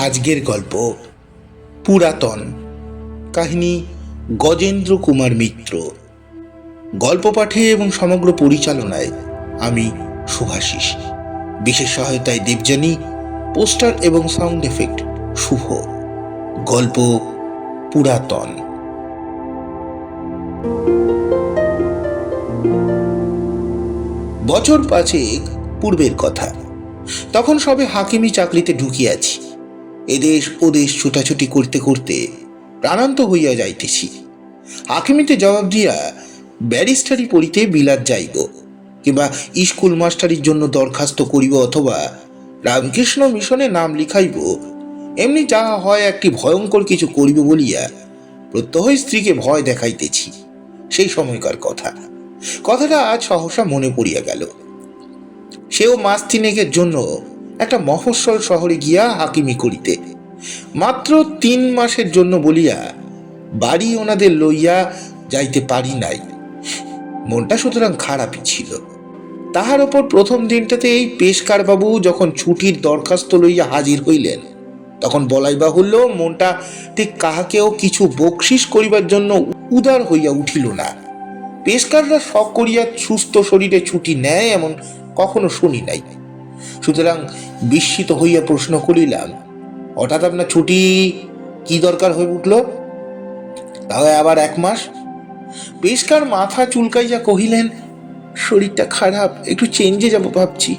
আজকের গল্প পুরাতন। কাহিনী গজেন্দ্র কুমার মিত্র। গল্প পাঠে এবং সমগ্র পরিচালনায় আমি শুভাশিস। বিশেষ সহায়তায় দেবযানী, পোস্টার এবং সাউন্ড এফেক্ট শুভ। গল্প পুরাতন। বছর 5 পূর্বের কথা। তখন সবে হাকিমি চাকরিতে ঢুকিয়াছি। এদেশ ওদেশ ছুটাছুটি করতে করতে প্রাণান্ত হইয়া যাইতেছি। হাকিমিতে জবাব দিয়া ব্যারিস্টারি পড়িতে বিলাত যাইব, কিংবা স্কুল মাস্টারির জন্য দরখাস্ত করিব, অথবা রামকৃষ্ণ মিশনে নাম লিখাইব। এমনি যাহা হয় একটি ভয়ঙ্কর কিছু করিব বলিয়া প্রত্যহ স্ত্রীকে ভয় দেখাইতেছি। সেই সময়কার কথাটা আজ সহসা মনে পড়িয়া গেল। সেও মাস 3 জন্য একটা মফস্বল শহরে গিয়া হাকিমি করিতে, মাত্র 3 মাসের জন্য বলিয়া বাড়ি ওনাদের লইয়া যাইতে পারি নাই। মনটা সুতরাং খারাপই ছিল। তাহার ওপর প্রথম দিনটাতে এই পেশকার বাবু যখন ছুটির দরখাস্ত লইয়া হাজির হইলেন, তখন বলাই বাহুল্য মনটা ঠিক কাহাকেও কিছু বকশিস করিবার জন্য উদার হইয়া উঠিল না। পেশকাররা শখ করিয়া সুস্থ শরীরে ছুটি নেয় এমন কখনো শুনি নাই। সুতরাং বিস্মিত হইয়া প্রশ্ন করিলাম, হঠাৎ আপনার ছুটি কি দরকার হয়ে উঠল? তাহলে আবার 1 মাস? পেশকার মাথা চুলকাইয়া কহিলেন, শরীরটা খারাপ, একটু চেঞ্জে যাব ভাবছি।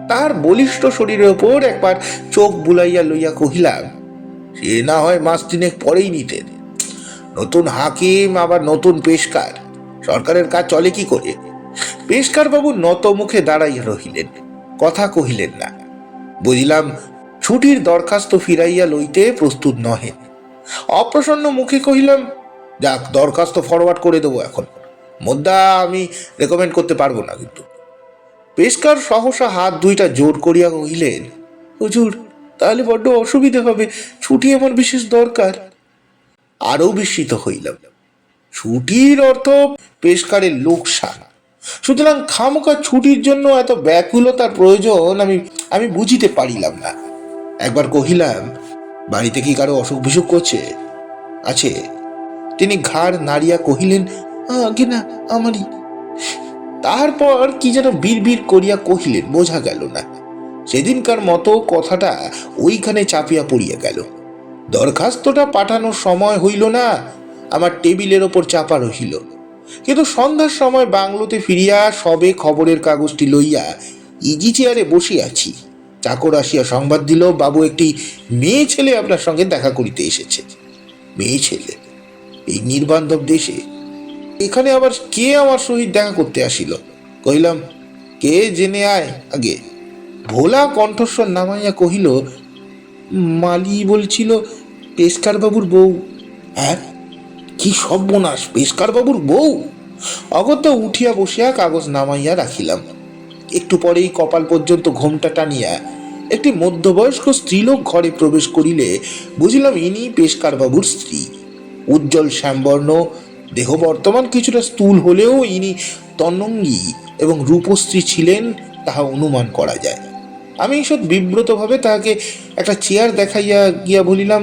তার বলিষ্ঠ শরীরের ওপর একবার চোখ বুলাইয়া লইয়া কহিলাম, সে না হয় মাস 3 পরেই নিতেন। নতুন হাকিম, আবার নতুন পেশকার, সরকারের কাজ চলে কি করে? পেশকার বাবু নত মুখে দাঁড়াইয়া রহিলেন, কথা কহিলেন না। বুঝিলাম ছুটির দরখাস্ত ফিরাইয়া লইতে প্রস্তুত নহেন। অপ্রসন্ন মুখে কহিলাম, যাক, দরখাস্ত ফরওয়ার্ড করে দেবো, এখন মুদ্রা আমি রেকমেন্ড করতে পারবো না। কিন্তু পেশকার সহসা হাত 2টা জোর করিয়া কহিলেন, হুজুর, তাহলে বড্ড অসুবিধা হবে, ছুটি আমার বিশেষ দরকার। আরও বিস্মিত হইলাম। ছুটির অর্থ পেশকারের লোকসান। সুতরাং খামোকা ছুটির জন্য এত ব্যাকুলতার প্রয়োজন আমি বুঝিতে পারিলাম না। একবার কহিলাম, বাড়িতে কি কারো অসুখ বিসুখ করছে? আছে। তিনি ঘাড় নাড়িয়া কহিলেন, আগে না, আমারই। তারপর কি যেন বিড়বিড় করিয়া কহিলেন, বোঝা গেল না। সেদিনকার মতো কথাটা ওইখানে চাপিয়া পড়িয়া গেল। দরখাস্তটা পাঠানোর সময় হইল না, আমার টেবিলের ওপর চাপা রহিল। কিন্তু সন্ধ্যার সময় বাংলোতে ফিরিয়া সবে খবরের কাগজটি লইয়া ইজি চেয়ারে বসিয়াছি। চাকর আসিয়া সংবাদ দিল, বাবু, একটি মেয়ে ছেলে আপনার সঙ্গে দেখা করিতে এসেছে। মেয়ে ছেলে? এই নির্বান্ধব দেশে? এখানে আবার কে আমার সহিত দেখা করতে আসিল? কহিলাম, কে জেনে আয় আগে। ভোলা কণ্ঠস্বর নামাইয়া কহিল, মালি বলছিল পেশকার বাবুর বউ। হ্যাঁ? কি সর্বনাশ, পেশকার বাবুর বউ! অগত্যা উঠিয়া বসিয়া কাগজ নামাইয়া রাখিলাম। একটু পরেই কপাল পর্যন্ত ঘোমটা টানিয়া একটি মধ্যবয়স্ক স্ত্রীলোক ঘরে প্রবেশ করিলে বুঝিলাম ইনি পেশকার বাবুর স্ত্রী। উজ্জ্বল শ্যামবর্ণ দেহ, বর্তমান কিছুটা স্থূল হলেও ইনি তন্নঙ্গী এবং রূপশ্রী ছিলেন, তাহা অনুমান করা যায়। আমি ঈষৎ বিব্রতভাবে তাহাকে একটা চেয়ার দেখাইয়া গিয়া বলিলাম,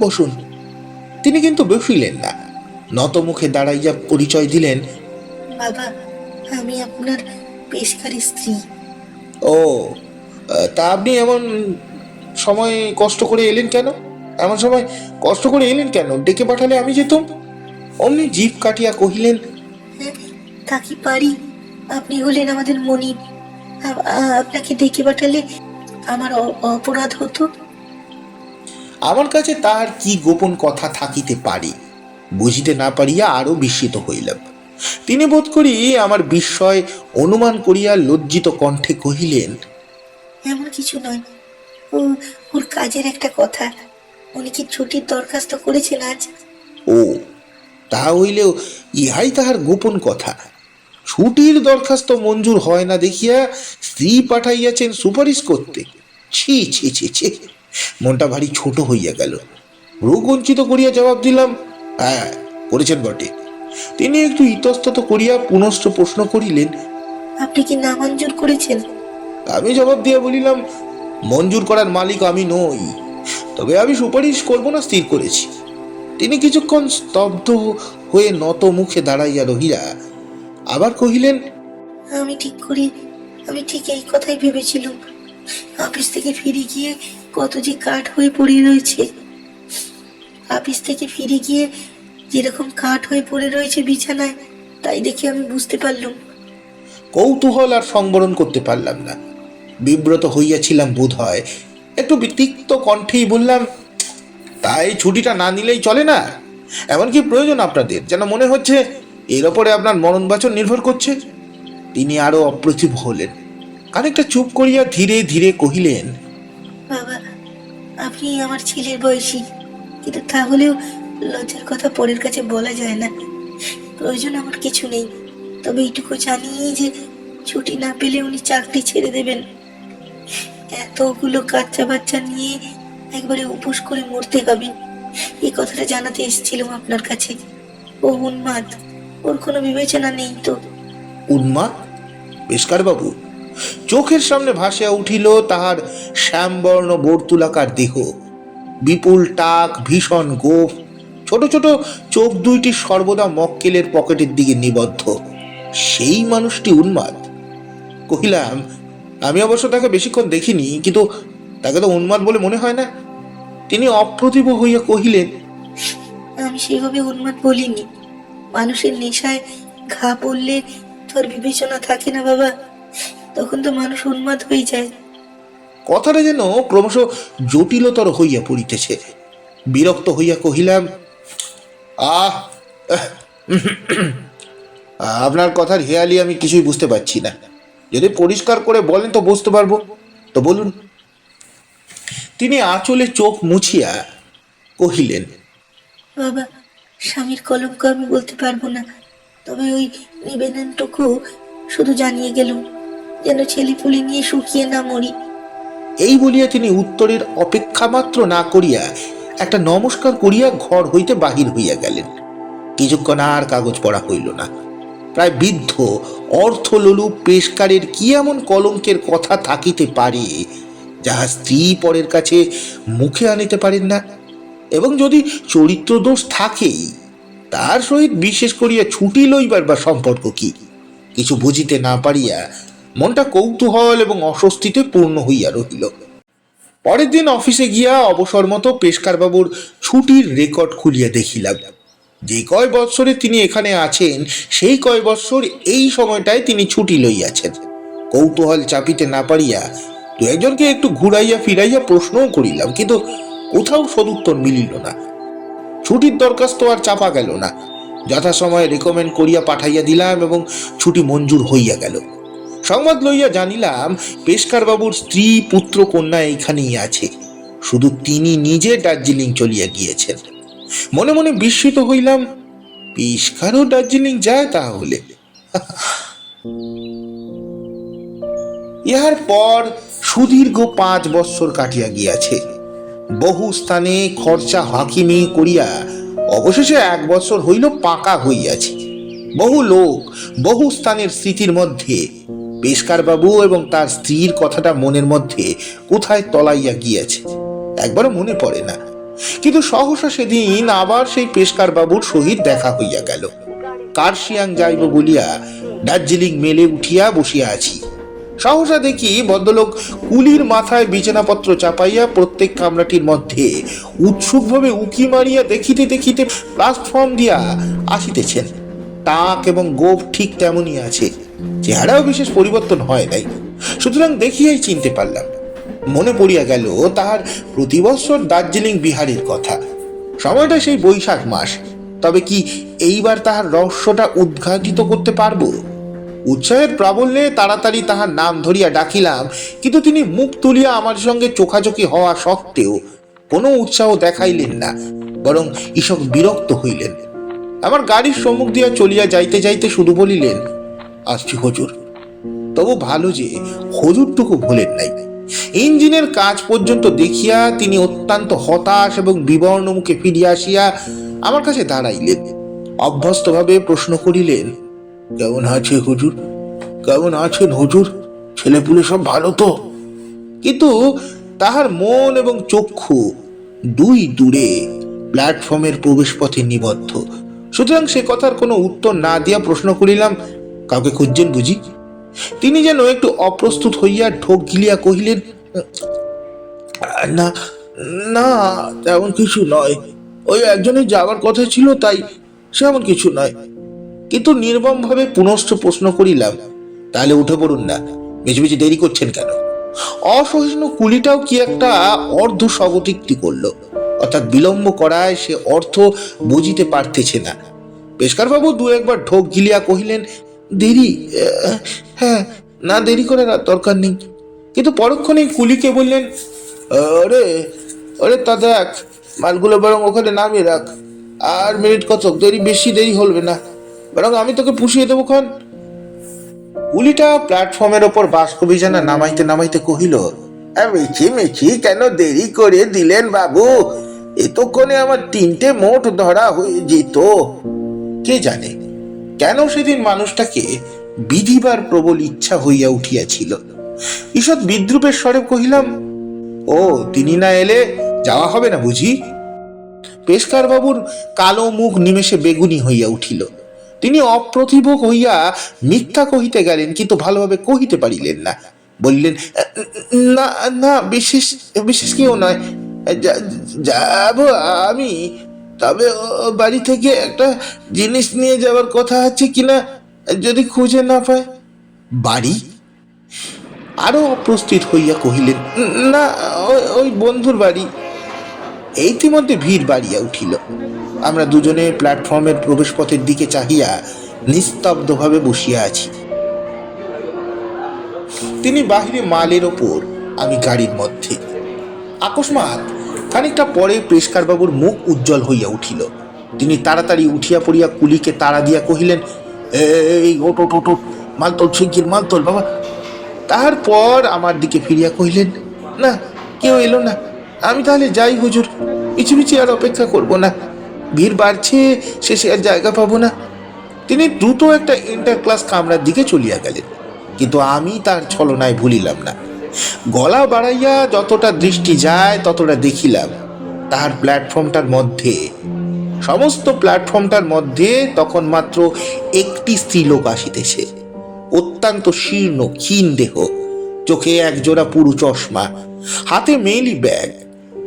বসুন। তিনি কিন্তু বসিলেন না, নত মুখে দাঁড়াইয়া পরিচয় দিলেন, বাবা, আমি আপনার পেশকারের স্ত্রী। ও, তা আপনি এমন সময় কষ্ট করে এলেন কেন? ডেকে পাঠালে আমি যেতাম। অমনি জিভ কাটিয়া কহিলেন, তা কি পারি? আপনি হলেন আমাদের মনিব। আপনাকে ডেকে পাঠালে আমার অপরাধ হতো। আমার কাছে তার কি গোপন কথা থাকিতে পারে বুঝিতে না পারিয়া আরো বিস্মিত হইলাম। তিনি বোধ করি আমার বিস্ময় অনুমান করিয়া লজ্জিত কণ্ঠে কহিলেন, এমন কিছু নয়, ওর কাজের একটা কথা। উনি কি ছুটির দরখাস্ত করেছেন আজ? ও, তা হইলেও ইহাই তাহার গোপন কথা। ছুটির দরখাস্ত মঞ্জুর হয় না দেখিয়া স্ত্রী পাঠাইয়াছেন সুপারিশ করতে। ছি ছি ছি ছি! মনটা ভারী ছোট হইয়া গেল। রোগঞ্চিত করিয়া জবাব দিলাম, হ্যাঁ, করেছেন বটে। তিনি একটু ইতস্তত করিয়া পুনশ্চ প্রশ্ন করিলেন, আপনি কি নামঞ্জুর করেছেন? আমি জবাব দিয়া বলিলাম, মঞ্জুর করার মালিক আমি নই, তবে আমি সুপারিশ করব না স্থির করেছি। তিনি কিছুক্ষণ স্তব্ধ হয়ে নত মুখে দাঁড়াইয়া রহিয়া আবার কহিলেন, আমি ঠিক করে আমি ঠিক এই কথাই ভেবেছিলাম। অফিস থেকে ফিরে গিয়ে কত যে কাঠ হয়ে পড়ে রয়েছে, অফিস থেকে ফিরে গিয়ে যেরকম কাঠ হয়ে পড়ে রয়েছে বিছানায়, তাই দেখে আমি বুঝতে পারলাম। কৌতূহল আর সংবরণ করতে পারলাম না। বিব্রত হইয়াছিলাম বোধ হয়। একটু তিক্ত কণ্ঠেই বললাম, তাই ছুটিটা না নিলেই চলে না? এমন কি প্রয়োজন আপনাদের, যেন মনে হচ্ছে এর ওপরে আপনার মরণ বাচন নির্ভর করছে? তিনি আরো অপ্রতিভ হলেন। খানিকটা চুপ করিয়া ধীরে ধীরে কহিলেন, বাবা, আপনি আমার ছেলের বয়সী, কিন্তু তাহলেও লজ্জার কথা পরের কাছে বলা যায় না। প্রয়োজন আমার কিছু নেই, তবে এইটুকু জানি যে ছুটি না পেলে উনি চাকরি ছেড়ে দেবেন। এতগুলো বাচ্চা বাচ্চা নিয়ে একবারে উপোস করে মরতে হবে, এই কথাটা জানাতে এসেছিলাম আপনার কাছে। ও উন্মাদ, ওর কোনো বিবেচনা নেই তো। উন্মাদ? পেশকার বাবু? চোখের সামনে ভাসিয়া উঠিল তাহার শ্যামবর্ণ বর্তুলাকার দেহ, বিপুল টাক, ভীষণ গোঁফ, ছোট ছোট চোখ দুইটি সর্বদা মক্কেলের পকেটের দিকে নিবদ্ধ। সেই মানুষটি উন্মাদ? কহিলাম, আমি অবশ্য তাকে বেশিক্ষণ দেখিনি, কিন্তু তাকে তো উন্মাদ বলে মনে হয় না। তিনি অপ্রতিভ হইয়া কহিলেন, আমি সেভাবে উন্মাদ বলিনি। মানুষের নেশায় ঘা পড়লে তোর বিবেচনা থাকে না বাবা, তখন তো মানুষ উন্মাদ হয়ে যায়। কথাটা যেন ক্রমশ জটিলতর হইয়া পড়িতেছে। বিরক্ত হইয়া কহিলাম, আহ আপনার কথার হেয়ালি আমি কিছুই বুঝতে পারছি না। যদি পরিষ্কার করে বলেন তো বুঝতে পারবো। তো বলুন। তিনি আঁচলে চোখ মুছিয়া কহিলেন, বাবা, স্বামীর কলঙ্ক আমি বলতে পারবো না, তবে ওই নিবেদনটুকু শুধু জানিয়ে গেলুম, যেন ছেলে পুলে নিয়ে শুকিয়ে না মরি। এই বলিয়া তিনি উত্তরের অপেক্ষা মাত্র না করিয়া একটা নমস্কার করিয়া ঘর হইতে বাহির হইয়া গেলেন। কিছুক্ষণ আর কাগজ পড়া হইল না। প্রায় বৃদ্ধ অর্থলোলুপ পেশকারের কি এমন কলঙ্কের কথা থাকিতে পারে, যাহা স্ত্রী পরের কাছে মুখে আনিতে পারেন না? এবং যদি চরিত্র দোষ থাকেই, তার সহিত বিশেষ করিয়া ছুটি লইবার বা সম্পর্ক কি? কিছু বুঝিতে না পারিয়া মনটা কৌতূহল এবং অস্বস্তিতে পূর্ণ হইয়া রহিল। পরের দিন অফিসে গিয়া অবসর মতো পেশকারবাবুর ছুটির রেকর্ড খুলিয়া দেখিলাম। যে কয় বৎসরে তিনি এখানে আছেন, সেই কয় বৎসর এই সময়টায় তিনি ছুটি লইয়াছেন। কৌতূহল চাপিতে না পারিয়া দু একজনকে একটু ঘুরাইয়া ফিরাইয়া প্রশ্নও করিলাম, কিন্তু কোথাও সদুত্তর মিলিল না। ছুটির দরখাস্ত আর চাপা গেল না। যথাসময়ে রেকমেন্ড করিয়া পাঠাইয়া দিলাম এবং ছুটি মঞ্জুর হইয়া গেল। সংবাদ লইয়া জানিলাম, পেশকারবাবুর স্ত্রী পুত্র কন্যা এইখানেই আছে, শুধু তিনি নিজে দার্জিলিং চলিয়া গিয়েছেন। মনে মনে বিস্মিত হইলাম, পেশকারও দার্জিলিং যায় তাহলে? ইহার পর সুদীর্ঘ 5 বৎসর কাটিয়া গিয়াছে। বহু স্থানে খরচা হাকিমি করিয়া অবশেষে 1 বৎসর হইল পাকা হইয়াছে। বহু লোক, বহু স্থানের স্মৃতির মধ্যে পেশকারবাবু এবং তার স্ত্রীর কথাটা মনের মধ্যে কোথায় তলাইয়া গিয়াছে, একবারও মনে পড়ে না। কিন্তু সহসা সেদিন আবার সেই পেশকারবাবুর সহিত দেখা হইয়া গেল। কার্শিয়াং যাইব বলিয়া দার্জিলিং মেলে উঠিয়া বসিয়া আছি। সহসা দেখি ভদ্রলোক কুলির মাথায় বিছানাপত্র চাপাইয়া প্রত্যেক কামরাটির মধ্যে উৎসুকভাবে উকি মারিয়া দেখিতে দেখিতে প্ল্যাটফর্ম দিয়া আসিতেছেন। টাক এবং গোঁফ ঠিক তেমনই আছে, চেহারাও বিশেষ পরিবর্তন হয় নাই। সুতরাং দেখিয়াই চিনতে পারলাম। মনে পড়িয়া গেল তাহার প্রতি বৎসর দার্জিলিং বিহারের কথা। সময়টা সেই বৈশাখ মাস। তবে কি এইবার তাহার রহস্যটা উদ্ঘাটিত করতে পারব? উৎসাহের প্রাবল্যে তাড়াতাড়ি তাহার নাম ধরিয়া ডাকিলাম, কিন্তু তিনি মুখ তুলিয়া আমার সঙ্গে চোখাচোখি হওয়া সত্ত্বেও কোনো উৎসাহ দেখাইলেন না, বরং ঈষৎ বিরক্ত হইলেন। আমার গাড়ির সম্মুখ দিয়া চলিয়া যাইতে যাইতে শুধু বলিলেন, আসছি হুজুর। তবু ভালো যে হুজুরটুকু ভোলেন নাই। ইঞ্জিনের কাজ পর্যন্ত দেখিয়া তিনি অত্যন্ত হতাশ এবং বিবর্ণ মুখে ফিরিয়া আসিয়া আমার কাছে দাঁড়াইলেন। অভ্যস্তভাবে প্রশ্ন করিলেন, কেমন আছে হুজুর? কেমন আছেন হুজুর? ছেলেপুলে সব ভালো তো? কিন্তু তাহার মন এবং চক্ষু দুই দূরে প্ল্যাটফর্মের প্রবেশপথে নিবদ্ধ। সুতরাং সে কথার কোনো উত্তর না দিয়া প্রশ্ন করিলাম, কাউকে খুঁজছেন বুঝি? তিনি যেন একটু অপ্রস্তুত হইয়া ঢোক গিলিয়া কহিলেন, না না, তেমন কিছু নয়, ওই একজনের যাওয়ার কথা ছিল, তাই সেমন কিছু নয়। কিন্তু নির্মম ভাবে পুনশ্চ প্রশ্ন করিলাম, তাহলে উঠে পড়ুন না, বেশি বেশি দেরি করছেন কেন? অসহিষ্ণু কুলিটাও কি একটা অর্ধ স্বগতিক্তি করলো, অর্থাৎ বিলম্ব করায় সে অর্থ বুঝিতে পারতেছে না। পেশকারবাবু দু একবার ঢোক গিলিয়া কহিলেন, দেরি? হ্যাঁ, না দেরি করার আর দরকার নেই। কিন্তু পরক্ষণেই কুলিকে বললেন, আরে আরে তা দেখ, মালগুলো বরং ওখানে নামিয়ে রাখ, আর মিনিট কতক, বেশি দেরি হবে না, বরং আমি তোকে পুষিয়ে দেবো ক্ষণ। কুলিটা প্ল্যাটফর্মের ওপর বাষ্প বিছানা নামাইতে নামাইতে কহিল, মেছি মেছি কেন দেরি করে দিলেন বাবু? এতক্ষণে আমার 3টে মোট ধরা হয়ে যেত। কে জানে কেন সেদিন মানুষটাকে বিধিবার প্রবল ইচ্ছা হইয়া উঠিয়াছিল। ঈষৎ বিদ্রুপের স্বরে কহিলাম, ও তিনি না এলে যাওয়া হবে না বুঝি? পেশকার বাবুর কালো মুখ নিমেষে বেগুনি হইয়া উঠিল। তিনি অপ্রতিভ হইয়া মিথ্যা কহিতে গেলেন, কিন্তু ভালোভাবে কহিতে পারিলেন না। বললেন, না না, বিশেষ বিশেষ কেউ নয়, যাব আমি, তবে বাড়ি থেকে একটা জিনিস নিয়ে যাওয়ার কথা আছে কিনা যদি খুঁজে না পায়। বাড়ি? আরো অপ্রস্তুত হইয়া কহিলেন, না, ওই বন্ধুর বাড়ি। ইতিমধ্যে ভিড় বাড়িয়া উঠিল। আমরা দুজনে প্ল্যাটফর্মের প্রবেশপথের দিকে চাহিয়া নিস্তব্ধভাবে বসিয়া আছি। তিনি বাহিরে মালের ওপর, আমি গাড়ির মধ্যে। আকস্মাৎ খানিকটা পরে পেশকারবাবুর মুখ উজ্জ্বল হইয়া উঠিল। তিনি তাড়াতাড়ি উঠিয়া পড়িয়া কুলিকে তাড়া দিয়া কহিলেন, এই ওট ওট ওট, মালতোল শিগগির মালতোল বাবা। তাহার পর আমার দিকে ফিরিয়া কহিলেন, না, কেউ এলো না, আমি তাহলে যাই হুজুর, পিছিয়ে আর অপেক্ষা করব না, ভিড় বাড়ছে, শেষে আর জায়গা পাবো না। তিনি দ্রুত একটা ইন্টার ক্লাস কামরার দিকে চলিয়া গেলেন, কিন্তু আমি তার ছলনায় ভুলিলাম না। গলা বাড়াইয়া যতটা দৃষ্টি যায় ততটা দেখিলাম তাহার প্ল্যাটফর্মটার মধ্যে, সমস্ত প্ল্যাটফর্মটার মধ্যে তখন মাত্র একটি স্ত্রীলোক আসিতেছে। অত্যন্ত শীর্ণ ক্ষীণ দেহ, চোখে একজোড়া পুরু চশমা, হাতে মেইলি ব্যাগ,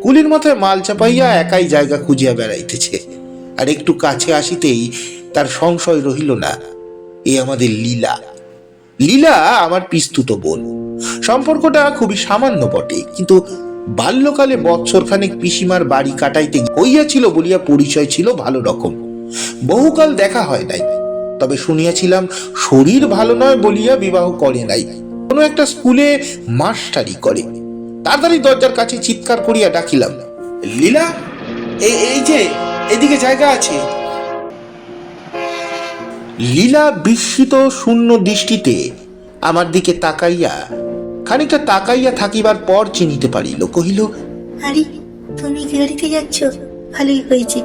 কুলির মাথায় মাল চাপাইয়া একাই জায়গা খুঁজিয়া বেড়াইতেছে। আর একটু কাছে আসিতেই তার সংশয় রহিল না, এ আমাদের লীলা। লীলা আমার পিস্তুত বোন। সম্পর্কটা খুবই সামান্য বটে, কিন্তু বাল্যকালে বৎসরখানেক পিসিমার বাড়ি কাটাইতে হইয়াছিল বলিয়া পরিচয় ছিল ভালো রকম। বহুকাল দেখা হয় নাই, তবে শুনিয়াছিলাম শরীর ভালো নয় বলিয়া বিবাহ করে নাই, কোনো একটা স্কুলে মাস্টারি করে। তাড়াতাড়ি দরজার কাছে চিৎকার করিয়া ডাকিলাম, লীলা, এই যে, এদিকে জায়গা আছে। লীলা বিস্মিত শূন্য দৃষ্টিতে আমার দিকে তাকাইয়া, খানিকটা তাকাইয়া থাকিবার পর চিনিতে পারিল, কহিল, আরে তুমি গাড়িতে যাচ্ছ, ভালোই হয়েছে।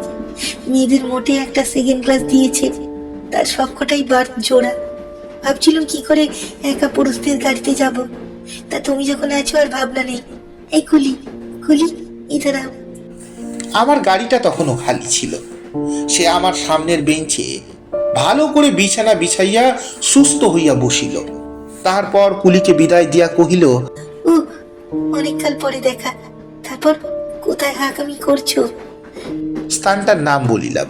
মেয়েদের মোটে একটা সেকেন্ড ক্লাস দিয়েছে, তার সবকটাই বার জোড়া। ভাবছিলাম কি করে একা পুরুষদের গাড়িতে যাব, তা তুমি যখন আছো আর ভাবনা নেই। এই কুলি, কুলি, ইধার আও। আমার গাড়িটা তখনও খালি ছিল। সে আমার সামনের বেঞ্চে ভালো করে বিছানা বিছাইয়া সুস্থ হইয়া বসিল। তারপর কুলিকে বিদায় দিয়া কহিল, ও, অনেককাল পরে দেখা, তারপর কোথায় হাঁকামি করছো? স্থানটার নাম বলিলাম।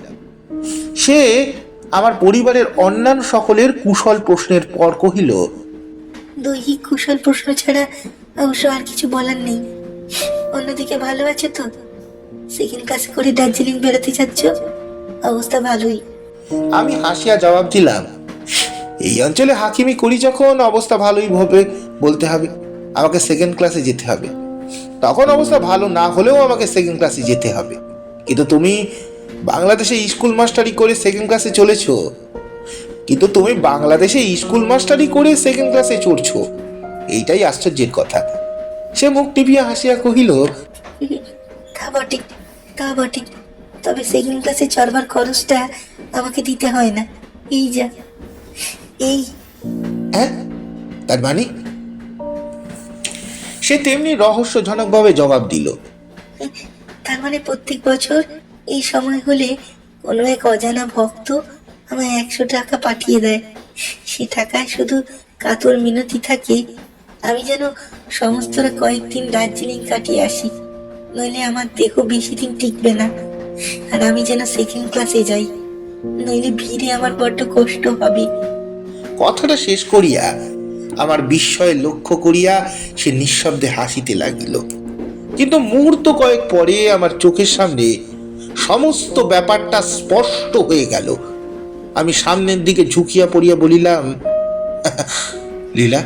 সে আমার পরিবারের অন্যান্য সকলের কুশল প্রশ্নের পর কহিল, দৈহিক কুশল প্রশ্ন ছাড়া অবশ্য আর কিছু বলার নেই। অন্যদিকে ভালো আছে তো? সেকেন্ড ক্লাসে করে দার্জিলিং বেড়াতে যাচ্ছ, অবস্থা ভালোই। আমি হাসিয়া জবাব দিলাম, এই অঞ্চলে হাকিমি করি যখন অবস্থা ভালোই হবে বলতে হবে, আমাকে সেকেন্ড ক্লাসে যেতে হবে। তখন অবস্থা ভালো না হলেও আমাকে সেকেন্ড ক্লাসে যেতে হবে। কিন্তু তুমি বাংলাদেশে স্কুল মাস্টারি করে সেকেন্ড ক্লাসে চলেছো, এইটাই আশ্চর্যের কথা। সে মুখ টিপিয়া হাসিয়া কহিল, তা বটে, তা বটে, তবে সেকেন্ড ক্লাসে চড়বার খরচটা আমাকে দিতে হয় না। এই যা, এই। হ্যাঁ, তার মানে? সে তেমনি রহস্যজনকভাবে জবাব দিল, তার মানে প্রত্যেক বছর এই সময় হলে কোনো এক অজানা ভক্ত আমায় 100 টাকা পাঠিয়ে দেয়। সে টাকায় শুধু কাতর মিনতি থাকে আমি যেন সমস্তরা কয়েকদিন দার্জিলিং কাটিয়ে আসি, নইলে আমার দেহ বেশি দিন টিকবে না। আর আমি যেন সেকেন্ড ক্লাসে যাই, নইলে ভিড়ে আমার বড্ড কষ্ট হবে। কথাটা শেষ করিয়া আমার বিস্ময়ে লক্ষ্য করিয়া সে নিঃশব্দে হাসিতে লাগিল। কিন্তু মুহূর্ত কয়েক পরে আমার চোখের সামনে সমস্ত ব্যাপারটা স্পষ্ট হয়ে গেল। আমি সামনের দিকে ঝুঁকিয়া পড়িয়া বলিলাম, লীলা,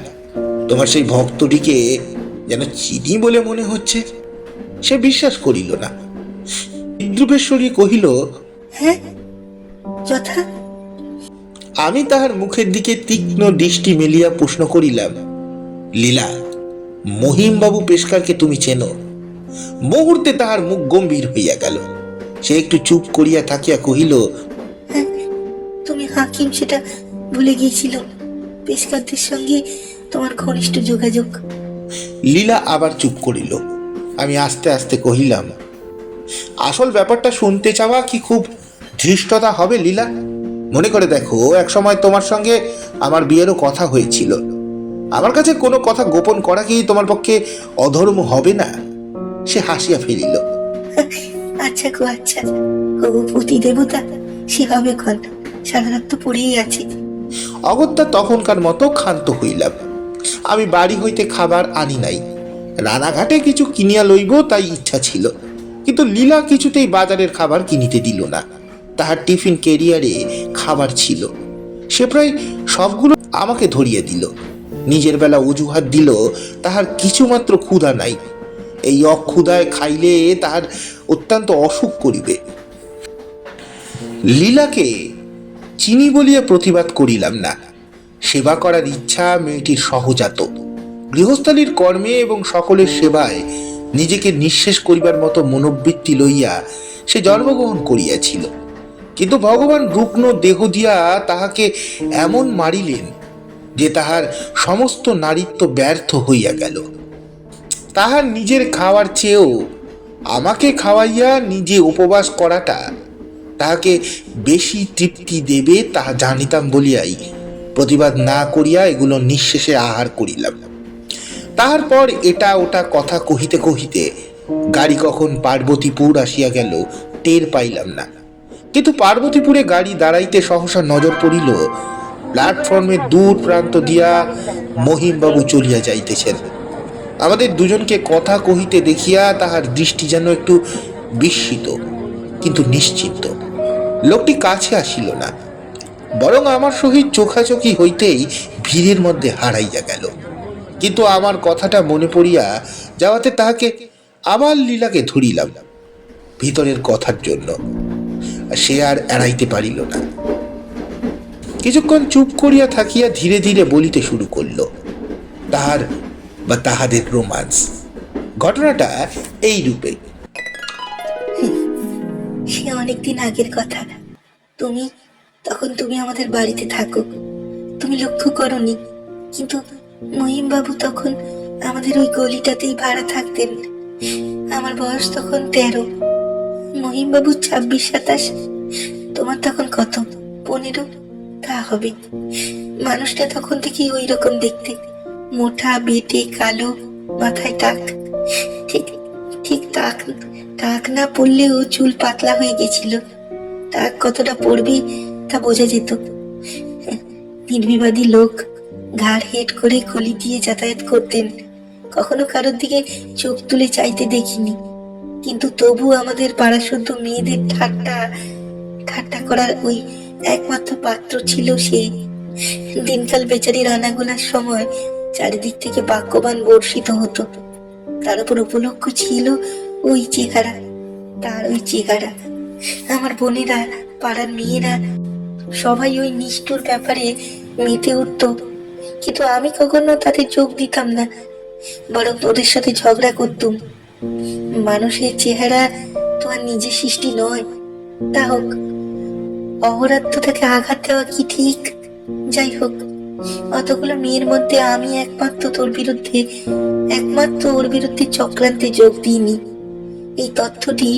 তোমার সেই ভক্তটিকে যেন চিনি বলে মনে হচ্ছে। সে বিশ্বাস করিল না, বিদ্রুপেশ্বরী কহিল, হ্যাঁ, যথা। আমি তাহার মুখের দিকে তীক্ষ্ণ দৃষ্টি মেলিয়া প্রশ্ন করিলাম, লীলা, মহিমবাবু পেশকারকে তুমি চেনো? মুহূর্তে তাহার মুখ গম্ভীর হইয়া গেল। সে একটু চুপ করিয়া থাকিয়া কহিল, হ্যাঁ, তুমি হাকিম সেটা ভুলে গিয়েছিল। পেশকারদের সঙ্গে তোমার ঘনিষ্ঠ যোগাযোগ। লীলা আবার চুপ করিল। আমি আস্তে আস্তে কহিলাম, আসল ব্যাপারটা শুনতে চাওয়া কি খুব ধৃষ্টতা হবে লীলা? মনে করে দেখো, এক সময় তোমার সঙ্গে আমার বিয়েরও কথা হয়েছিল। আমার কাছে কোনো কথা গোপন করা কি তোমার পক্ষে অধর্ম হবে না? সে হাসিয়া ফেলিল। আচ্ছা গো আচ্ছা, হবু পতি দেবতা সে হবে ক্ষণ, সারা রাত তো পড়েই আছে। অগত্যা তখনকার মতো ক্ষান্ত হইলাম। আমি বাড়ি হইতে খাবার আনি নাই, রানাঘাটে কিছু কিনিয়া লইব তাই ইচ্ছা ছিল। কিন্তু লীলা কিছুতেই বাজারের খাবার কিনিতে দিল না। তাহার টিফিন ক্যারিয়ারে খাবার ছিল, সে প্রায় সবগুলো আমাকে ধরিয়ে দিল। নিজের বেলা অজুহাত দিল তাহার কিছুমাত্র ক্ষুধা নাই, এই অক্ষুধায় খাইলে তাহার অত্যন্ত অসুখ করিবে। লীলাকে চিনি বলিয়া প্রতিবাদ করিলাম না। সেবা করার ইচ্ছা মেয়েটির সহজাত। গৃহস্থালীর কর্মে এবং সকলের সেবায় নিজেকে নিঃশেষ করিবার মতো মনোবৃত্তি লইয়া সে জন্মগ্রহণ করিয়াছিল। কিন্তু ভগবান রুগ্ন দেহ দিয়া তাহাকে এমন মারিলেন যে তাহার সমস্ত নারীত্ব ব্যর্থ হইয়া গেল। তাহার নিজের খাওয়ার চেয়েও আমাকে খাওয়াইয়া নিজে উপবাস করাটা তাহাকে বেশি তৃপ্তি দেবে তাহা জানিতাম বলিয়াই প্রতিবাদ না করিয়া এগুলো নিঃশেষে আহার করিলাম। তাহার পর এটা ওটা কথা কহিতে কহিতে গাড়ি কখন পার্বতীপুর আসিয়া গেল টের পাইলাম না। কিন্তু পার্বতীপুরে গাড়ি দাঁড়াইতে সহসা নজর পড়িল প্ল্যাটফর্মের দূর প্রান্ত দিয়া মহিমবাবু চলিয়া যাইতেছেন। আমাদের দুজনকে কথা কহিতে দেখিয়া তাহার দৃষ্টি যেন একটু বিস্মিত কিন্তু নিশ্চিন্ত। লোকটি কাছে আসিল না, বরং আমার সহিত চোখাচোখি হইতেই ভিড়ের মধ্যে হারাইয়া গেল। কিন্তু আমার কথাটা মনে পড়িয়া যাওয়াতে তাহাকে আবার লীলাকে ধরিলাম ভিতরের কথার জন্য। সে আর এড়াইতে পারিল না। কিছুক্ষণ চুপ করিয়া থাকিয়া ধীরে ধীরে বলিতে শুরু করল তাহার বা তাহাদের রোমান্স। ঘটনাটা এই রূপে। সে অনেকদিন আগের কথা। তখন তুমি আমাদের বাড়িতে থাকো। তুমি লক্ষ্য করনি, কিন্তু মহিমবাবু তখন আমাদের ওই গলিটাতেই ভাড়া থাকতেন। আমার বয়স তখন 13, মহিমবাবুর 26-27, তোমার তখন কত, 15 তা হবে। মানুষটা তখন থেকেই ওই রকম দেখতে, মোটা, বেটে, কালো, মাথায় টাক। ঠিক ঠিক টাক টাক না পড়লেও চুল পাতলা হয়ে গেছিল। টাক কতটা পড়বে তা বোঝা যেত। নির্বিবাদী লোক, ঘাড় হেট করে কলি দিয়ে যাতায়াত করতেন। কখনো কারোর দিকে চোখ তুলে চাইতে দেখিনি, কিন্তু তবু আমাদের পাড়া শুদ্ধ মেয়েদের ঠাট্টা ঠাট্টা করার ওই একমাত্র পাত্র ছিল সে। দিনকাল বেচারি রান্না গোলার সময় চারিদিক থেকে বাক্যবান বর্ষিত হতো। তার উপর উপলক্ষ ছিল ওই চেহারা, তার ওই চেহারা। আমার বোনেরা, পাড়ার মেয়েরা সবাই ওই নিষ্ঠুর ব্যাপারে মেতে উঠত, কিন্তু আমি কখনো তাদের যোগ দিতাম না, বরং ওদের সাথে ঝগড়া করতুম। মানুষের চেহারা তো আর নিজের সৃষ্টি নয়। তা হোক, অহরাত্র তাকে আঘাত দেওয়া কি ঠিক? যাই হোক, অতগুলো মেয়ের মধ্যে আমি একমাত্র ওর বিরুদ্ধে চক্রান্তে যোগ দিইনি। এই তথ্যটি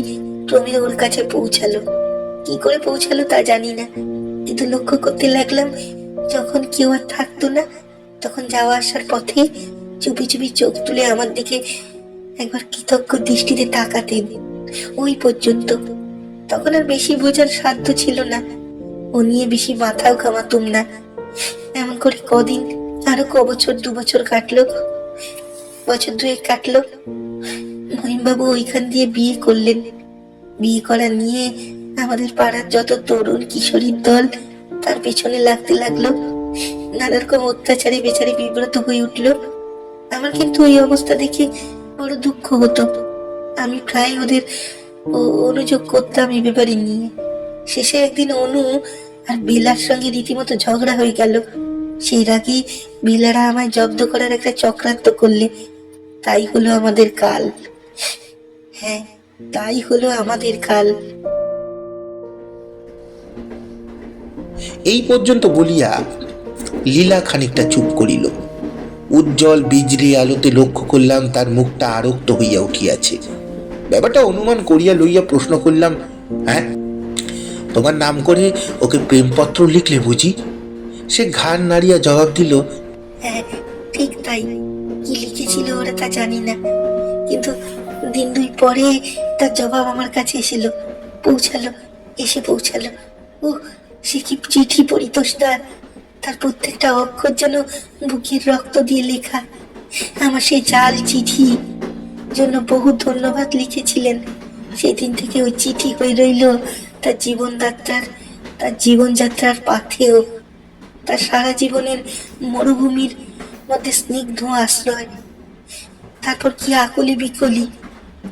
ক্রমে ওর কাছে পৌঁছালো। কি করে পৌঁছালো তা জানি না, কিন্তু লক্ষ্য করতে লাগলাম যখন কেউ আর থাকতো না, তখন যাওয়া আসার পথে চুপি চুপি চোখ তুলে আমার দিকে একবার কৃতজ্ঞ দৃষ্টিতে তাকাতেন। ওই পর্যন্ত। তখন আর বেশি বোঝার সাধ্য ছিল না, ও নিয়ে বেশি মাথাও ঘামাতুম না। এমন করে কদিন, আরো বছর 2 বছর কাটলো, বছর 2 কাটলো। মহিমবাবু ওইখান দিয়ে বিয়ে করলেন। বিয়ে করা নিয়ে আমাদের পাড়ার যত তরুণ কিশোরীর দল তার পেছনে লাগতে লাগলো। নানা রকম অত্যাচারে বেচারি বিব্রত হয়ে উঠলো। আমার কিন্তু ওই অবস্থা দেখে বড় দুঃখ হতো। আমি প্রায় ওদের অনুযোগ করতাম এই ব্যাপারে নিয়ে। শেষে একদিন অনু আর বেলার সঙ্গে রীতিমতো ঝগড়া হয়ে গেল। সেই রাগে বেলারা আমায় জব্দ করার একটা চক্রান্ত করলে। তাই হলো আমাদের কাল। হ্যাঁ, তাই হলো আমাদের কাল। এই পর্যন্ত বলিয়া লীলা খানিকটা চুপ করিল। উজ্জ্বল বিজলি আলোতে লক্ষ্য করলাম তার মুখটা আরক্ত হইয়া উঠিয়াছে। ব্যাপারটা অনুমান করিয়া লইয়া প্রশ্ন করলাম, হ্যাঁ, তোমার নাম করে ওকে প্রেমপত্র লিখলে বুঝি? সে ঘাড় নাড়িয়া জবাব দিল, হ্যাঁ, ঠিক তাই। কি লিখেছিল ওরা তা জানি না, কিন্তু দিন 2 পরে তার জবাব আমার কাছে এসে পৌঁছালো। ও, সে কি চিঠি পড়িতোষ তার প্রত্যেকটা অক্ষর যেন বুকের রক্ত দিয়ে লেখা। আমার সেই জাল চিঠি জন্য বহু ধন্যবাদ লিখেছিলেন। সেই দিন থেকে ওই চিঠি হয়ে রইল তার জীবনযাত্রার পাথেয়, তার সারা জীবনের মরুভূমির মধ্যে স্নিগ্ধ আশ্রয়। তারপর কি আকুলি বিকলি,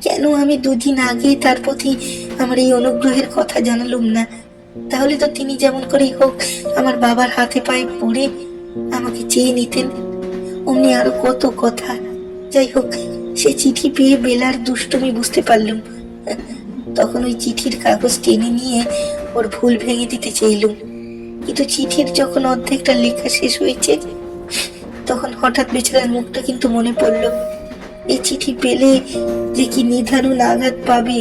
কেন আমি 2 দিন আগে তার প্রতি আমার এই অনুগ্রহের কথা জানালুম না? তাহলে তো তিনি যেমন করেই হোক আমার বাবার হাতে পায়ে পড়ে আমাকে চেয়ে নিতেন। অমনি আরো কত কথা। যাই হোক, সে চিঠি পেয়ে বেলার দুষ্টুমি বুঝতে পারলুম। তখন ওই চিঠির কাগজ টেনে নিয়ে ওর ভুল ভেঙে দিতে চাইলুম, কিন্তু চিঠির যখন অর্ধেকটা লেখা শেষ হয়েছে, তখন হঠাৎ বেচারার মুখটা কিন্তু মনে পড়ল। এই চিঠি পেলে যে কি নির্ধারণ আঘাত পাবে।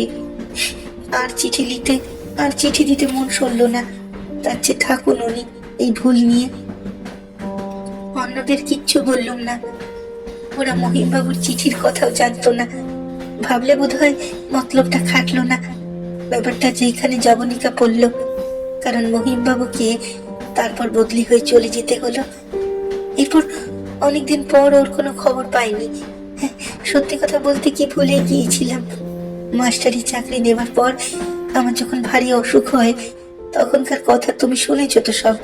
আর চিঠি দিতে মন সরল না। তার চেয়ে থাকুন উনি এই ভুল নিয়ে। অন্যদের কিচ্ছু বললুম না। ওরা মহিমবাবুর চিঠির কথাও জানতো না। ভাবলে বোধহয় মতলবটা খাটলো না। ব্যাপারটা যেখানে জবনিকা পড়ল, কারণ মহিমবাবুকে তারপর বদলি হয়ে চলে যেতে হলো। এরপর অনেকদিন পর ওর কোনো খবর পাইনি। সত্যি কথা বলতে কি ভুলে গিয়েছিলাম। মাস্টারি চাকরি নেবার পর আমার যখন ভারী অসুখ হয়, তখনকার কথা তুমি শুনেছ তো সব।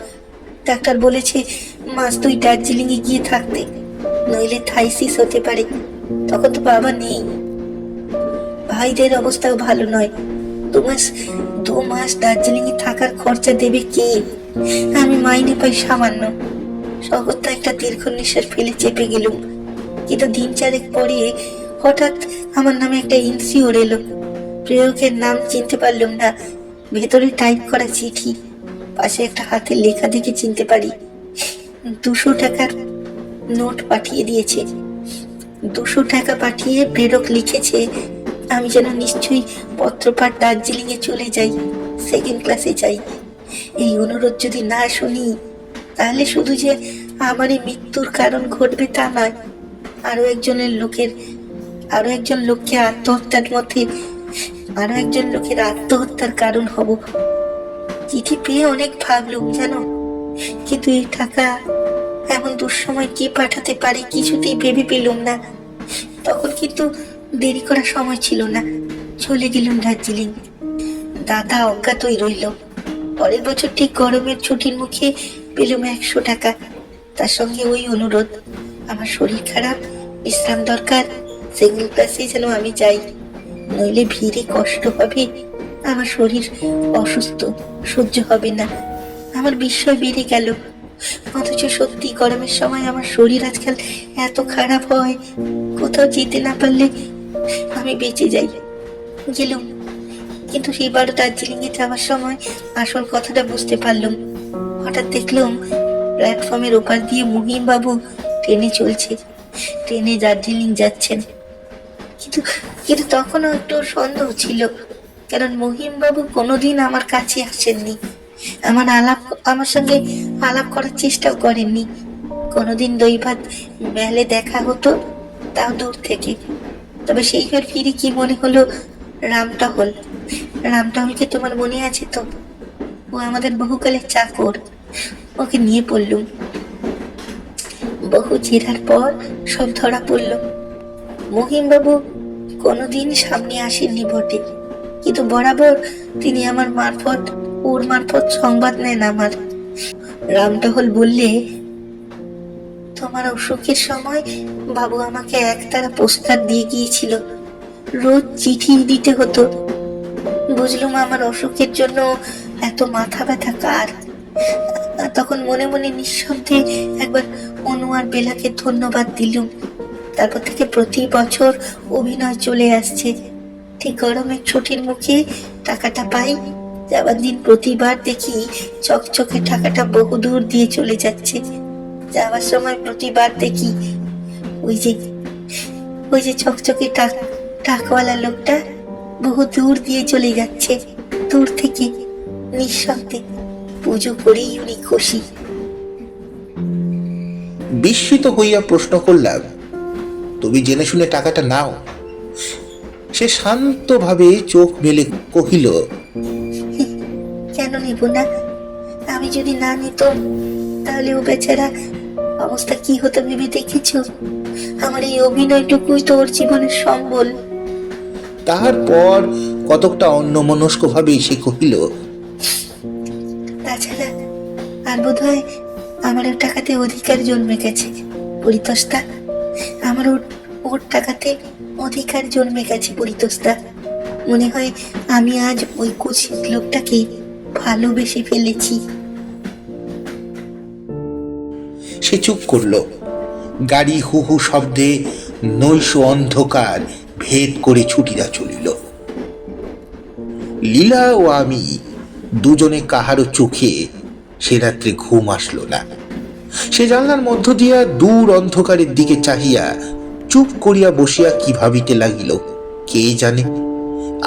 ডাক্তার বলেছে 1 মাস দার্জিলিং এ গিয়ে থাকতে, নইলে থাইসিস হতে পারে। তখন তো বাবা নেই, ভাইদের অবস্থাও ভালো নয়। 2 মাস দার্জিলিং এ থাকার খরচা দেবে কে? আমি মাইনে পাই সামান্য। শহরটা একটা দীর্ঘ নিঃশ্বাস ফেলে চেপে গেলুম। কিন্তু দিন 4 পরে হঠাৎ আমার নামে একটা ইনসিওর এলো। প্রেয়কের নাম চিনতে পারলাম না। ভেতরে টাইপ করা চিঠি, পাশে একটা হাতের লেখা দেখে চিনতে পারি। 200 টাকার নোট পাঠিয়ে দিয়েছে। 200 টাকা পাঠিয়ে প্রেরক লিখেছে আমি যেন নিশ্চয়ই পত্রপাঠ দার্জিলিং এ চলে যাই, 2nd ক্লাসে যাই। এই অনুরোধ যদি না শুনি, তাহলে শুধু যে আমারই মৃত্যুর কারণ ঘটবে তা নয়, আরো একজন লোককে আত্মহত্যার কারণ হব। চিঠি পেয়ে অনেক ভাবলুম জানো, কিন্তু এই টাকা এমন দুঃসময় কে পাঠাতে পারে কিছুতেই ভেবে পেলুম না। তখন কিন্তু দেরি করার সময় ছিল না। চলে গেলুম দার্জিলিং। দাদা অজ্ঞাতই রইল। পরের বছর ঠিক গরমের ছুটির মুখে পেলুম 100 টাকা। তার সঙ্গে ওই অনুরোধ, আমার শরীর খারাপ, বিশ্রাম দরকার, 2nd ক্লাসে যেন আমি যাই, নইলে ভিড়ে কষ্ট হবে, আমার শরীর অসুস্থ, সহ্য হবে না। আমার বিস্ময় বেড়ে গেল। অথচ সত্যি গরমের সময় আমার শরীর আজকাল এত খারাপ হয়, কোথাও যেতে না পারলে আমি বেঁচে যাই। গেলুম, কিন্তু সেইবার দার্জিলিং এ যাওয়ার সময় আসল কথাটা বুঝতে পারলাম। হঠাৎ দেখলাম প্ল্যাটফর্মের ওপার দিয়ে মহিমবাবু ট্রেনে চলছে। ট্রেনে দার্জিলিং যাচ্ছেন। কিন্তু কিন্তু তখনও একটু সন্দেহ ছিল, কারণ মহিমবাবু কোনোদিন আমার কাছে আসেননি, আমার সঙ্গে আলাপ করার চেষ্টাও করেননি। কোনোদিন দৈবাত মেলে দেখা হতো, তাও দূর থেকে। তবে সেইবার ফিরে কি মনে হলো, রামটহল রামটহলকে তোমার মনে আছে তো? ও আমাদের বহুকালের চাকর। ওকে নিয়ে পড়লুম। বহু জেরার পর সব ধরা পড়ল। মহিমবাবু কোনোদিন সামনে আসেননি বটে, কিন্তু বরাবর তিনি ওর মারফত সংবাদ নেন আমার। রামটহল বললে, তোমার অসুখের সময় বাবু আমাকে একতারা পোস্টকার্ড দিয়ে গিয়েছিল, রোজ চিঠি দিতে হতো। বুঝলুম আমার অসুখের জন্য এত মাথা ব্যথা কার। তখন মনে মনে নিঃশব্দে একবার অনু আর বেলাকে ধন্যবাদ দিলুম। তারপর থেকে প্রতি বছর অভিনয় চলে আসছে। ঠিক গরমের ছুটির মুখে টাকাটা পাই, যাবার দিন প্রতিবার দেখি চকচকে টাকাটা বহুদূর দিয়ে চলে যাচ্ছে। যাওয়ার সময় প্রতিবার দেখি ওই যে চকচকে টাকওয়ালা লোকটা বহু দূর দিয়ে চলে যাচ্ছে। দূর থেকে নিঃশব্দে পুজো করেই উনি খুশি। বিস্মিত হইয়া প্রশ্ন করলাম, তুমি জেনে শুনে টাকাটা নাও? সে শান্তভাবে চোখ মেলে কহিল, কেন নেব না? আমি যদি না নিতাম তাহলে ও বেচারা অবস্থা কি হতো ভেবে দেখেছ? আমার এই অভিনয়টুকুই তো ওর জীবনের সম্বল। তারপর কতকটা অন্যমনস্ক ভাবে সে কহিল, তাছাড়া আর বোধ হয় আমার ওর টাকাতে অধিকার জন্মে গেছে পরিতোষদা। আমার ওর টাকাতে অধিকার জন্মে গেছে পরিতোষদা। মনে হয় আমি আজ ওই কুৎসিত লোকটাকে ভালোবেসে ফেলেছি। সে চুপ করল। গাড়ি হু হু শব্দে নৈশ অন্ধকার ভেদ করে ছুটিয়া চলিল। লীলা ও আমি দুজনে কাহারও চোখে সে রাত্রে ঘুম আসলো না। সে জানলার মধ্য দিয়া দূর অন্ধকারের দিকে চাহিয়া চুপ করিয়া বসিয়া কি ভাবিতে লাগিল কে জানে।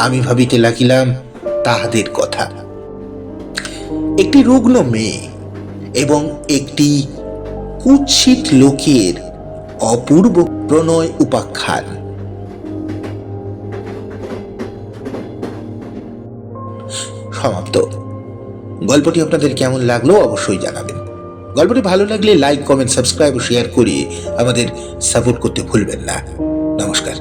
আমি ভাবিতে লাগিলাম তাহাদের কথা। একটি রুগ্ন মেয়ে এবং একটি কুৎসিত লোকের অপূর্ব প্রণয় উপাখ্যান। সমাপ্ত। গল্পটি আপনাদের কেমন লাগলো অবশ্যই জানাবেন। গল্পটি ভালো লাগলে লাইক, কমেন্ট, সাবস্ক্রাইব ও শেয়ার করে আমাদের সাপোর্ট করতে ভুলবেন না। নমস্কার।